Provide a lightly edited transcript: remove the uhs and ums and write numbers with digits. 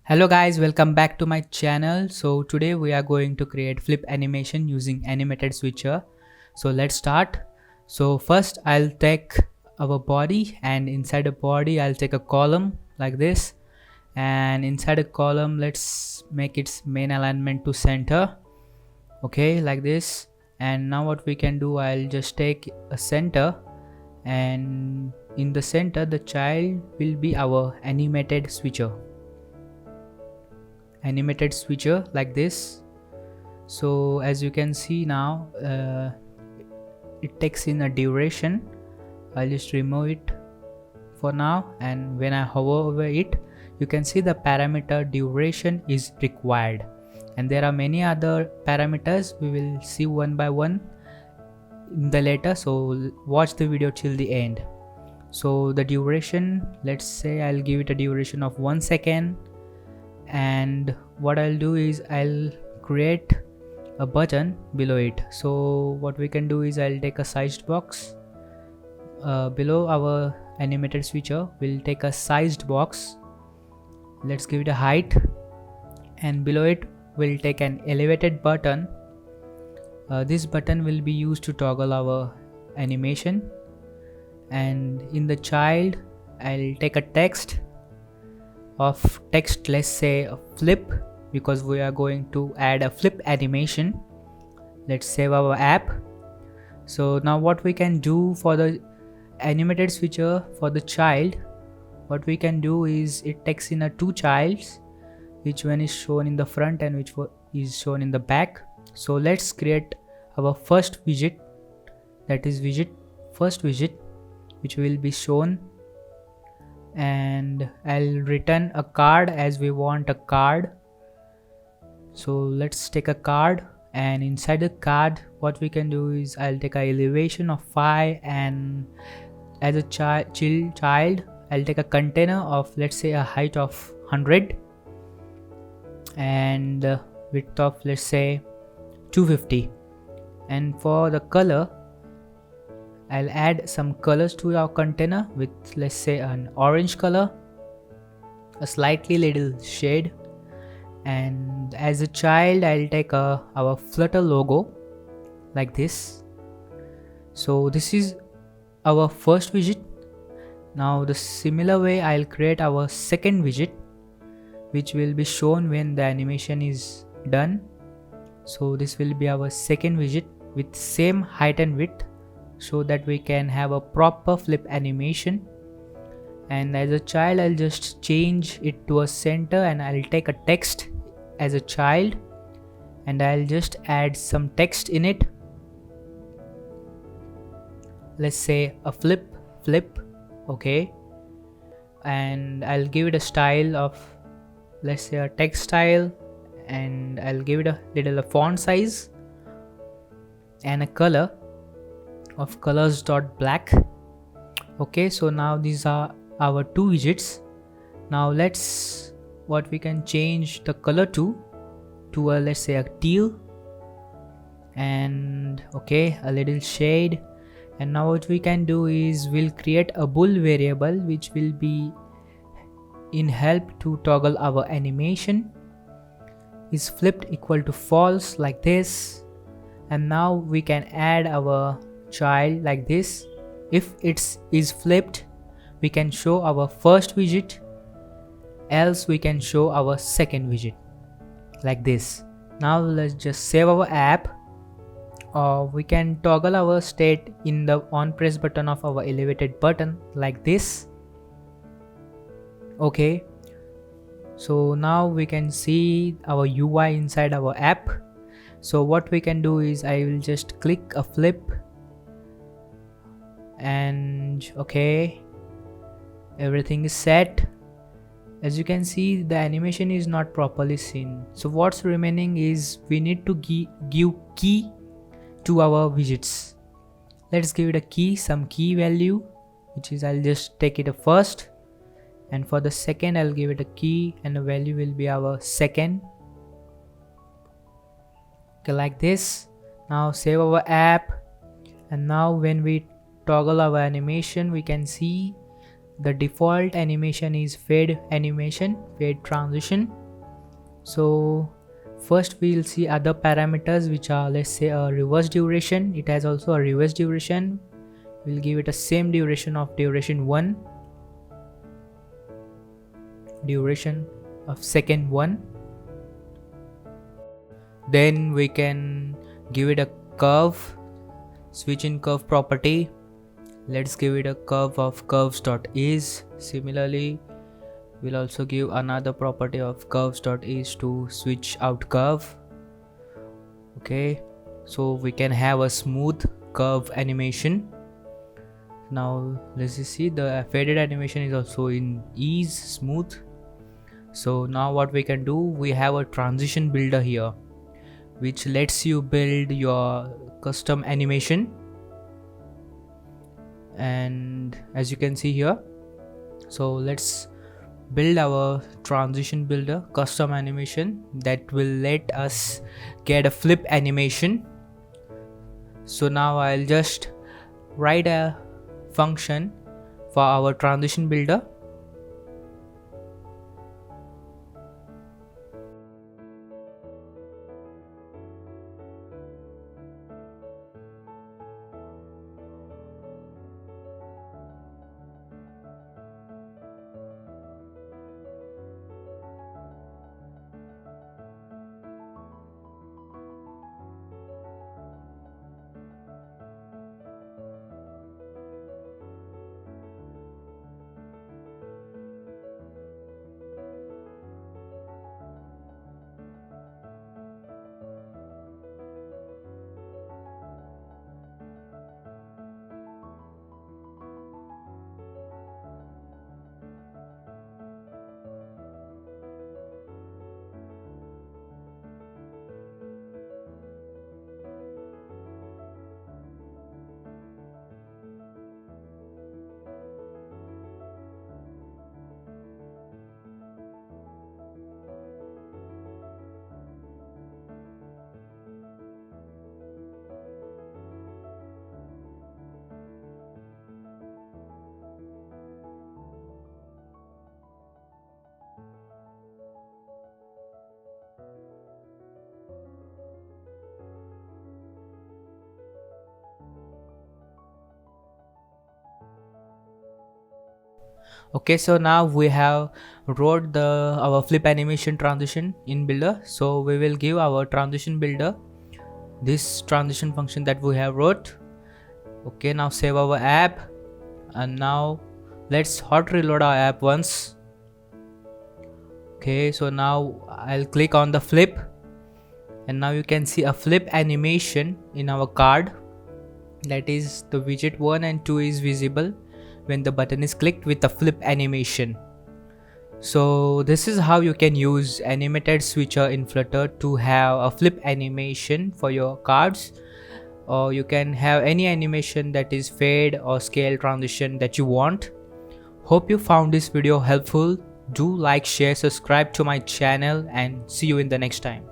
Hello guys, welcome back to my channel. So today we are going to create flip animation using animated switcher. So let's start. So first I'll take our body, and inside the body I'll take a column like this, and inside a column let's make its main alignment to center. Okay, like this. And now what we can do, I'll just take a center, and in the center the child will be our animated switcher like this. So as you can see now, it takes in a duration. I'll just remove it for now, and when I hover over it, you can see the parameter duration is required, and there are many other parameters we will see one by one in the later, so watch the video till the end. So the duration, let's say I'll give it a duration of 1 second, and what I'll do is I'll create a button below it. So what we can do is I'll take a sized box below our animated switcher. We'll take a sized box, let's give it a height, and below it we'll take an elevated button. This button will be used to toggle our animation, and in the child I'll take a text, let's say a flip, because we are going to add a flip animation. Let's save our app. So now what we can do for the animated switcher for the child, what we can do is it takes in a two childs, which one is shown in the front and which one is shown in the back. So let's create our first widget, that is first widget, which will be shown, and I'll return a card as we want a card. So let's take a card, and inside the card what we can do is I'll take a elevation of 5, and as a child I'll take a container of, let's say, a height of 100 and width of, let's say, 250. And for the color, I'll add some colors to our container with, let's say, an orange color, a slightly little shade. And as a child I'll take our Flutter logo like this. So this is our first widget. Now the similar way I'll create our second widget, which will be shown when the animation is done. So this will be our second widget with same height and width, so that we can have a proper flip animation. And as a child I'll just change it to a center, and I'll take a text as a child, and I'll just add some text in it. Let's say a flip, okay, and I'll give it a style of, let's say, a text style, and I'll give it a little font size and a color of colors.black. Okay, so now these are our two widgets. Now what we can change the color to a, let's say, a teal, and okay, a little shade. And now what we can do is we'll create a bool variable which will be in help to toggle our animation. Is flipped equal to false like this, and now we can add our child like this. If it is flipped, we can show our first widget, else we can show our second widget like this. Now let's just save our app, or we can toggle our state in the on press button of our elevated button like this. Okay, so now we can see our UI inside our app. So what we can do is I will just click a flip, and okay, everything is set. As you can see, the animation is not properly seen. So what's remaining is we need to give key to our widgets. Let's give it a key, some key value, which is, I'll just take it a first, and for the second I'll give it a key, and the value will be our second. Okay, like this. Now save our app, and now when we toggle our animation, we can see the default animation is fade animation, fade transition. So first we'll see other parameters, which are, let's say, a reverse duration. It has also a reverse duration. We'll give it a same duration of duration 1, duration of second 1. Then we can give it a curve, switch in curve property. Let's give it a curve of curves.ease. Similarly, we'll also give another property of curves.ease to switch out curve. Okay, so we can have a smooth curve animation. Now let's just see, the faded animation is also in ease, smooth. So now what we can do, we have a transition builder here, which lets you build your custom animation. And as you can see here, so let's build our transition builder custom animation that will let us get a flip animation. So now I'll just write a function for our transition builder. Okay, so now we have wrote our flip animation transition in builder. So we will give our transition builder this transition function that we have wrote. Okay, now save our app, and now let's hot reload our app once. Okay, so now I'll click on the flip, and now you can see a flip animation in our card. That is, the widget 1 and 2 is visible when the button is clicked with a flip animation. So this is how you can use animated switcher in Flutter to have a flip animation for your cards, or you can have any animation that is fade or scale transition that you want. Hope you found this video helpful. Do like, share, subscribe to my channel, and see you in the next time.